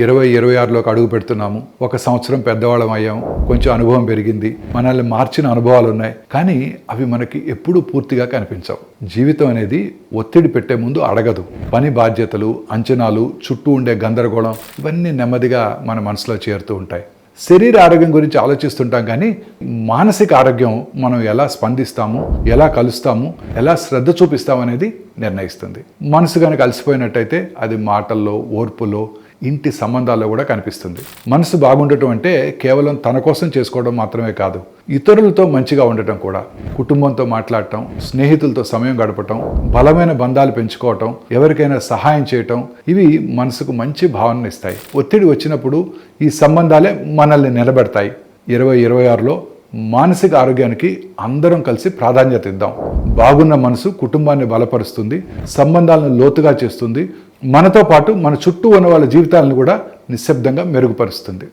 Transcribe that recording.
2026లోకి అడుగు పెడుతున్నాము. ఒక సంవత్సరం పెద్దవాళ్ళం అయ్యాము, కొంచెం అనుభవం పెరిగింది, మనల్ని మార్చిన అనుభవాలు ఉన్నాయి. కానీ అవి మనకి ఎప్పుడూ పూర్తిగా కనిపించవు. జీవితం అనేది ఒత్తిడి పెట్టే ముందు అడగదు. పని బాధ్యతలు, అంచనాలు, చుట్టూ ఉండే గందరగోళం ఇవన్నీ నెమ్మదిగా మన మనసులో చేరుతూ ఉంటాయి. శరీర ఆరోగ్యం గురించి ఆలోచిస్తుంటాం, కానీ మానసిక ఆరోగ్యం మనం ఎలా స్పందిస్తాము, ఎలా కలుస్తాము, ఎలా శ్రద్ధ చూపిస్తాము అనేది నిర్ణయిస్తుంది. మనసు కనుక అలసిపోయినట్టయితే అది మాటల్లో, ఓర్పులో, ఇంటి సంబంధాల్లో కూడా కనిపిస్తుంది. మనసు బాగుండటం అంటే కేవలం తన కోసం చేసుకోవడం మాత్రమే కాదు, ఇతరులతో మంచిగా ఉండటం కూడా. కుటుంబంతో మాట్లాడటం, స్నేహితులతో సమయం గడపటం, బలమైన బంధాలు పెంచుకోవటం, ఎవరికైనా సహాయం చేయటం, ఇవి మనసుకు మంచి భావనను ఇస్తాయి. ఒత్తిడి వచ్చినప్పుడు ఈ సంబంధాలే మనల్ని నిలబెడతాయి. 2026లో మానసిక ఆరోగ్యానికి అందరం కలిసి ప్రాధాన్యత ఇద్దాం. బాగున్న మనసు కుటుంబాన్ని బలపరుస్తుంది, సంబంధాలను లోతుగా చేస్తుంది, మనతో పాటు మన చుట్టూ ఉన్న వాళ్ళ జీవితాలను కూడా నిశ్శబ్దంగా మెరుగుపరుస్తుంది.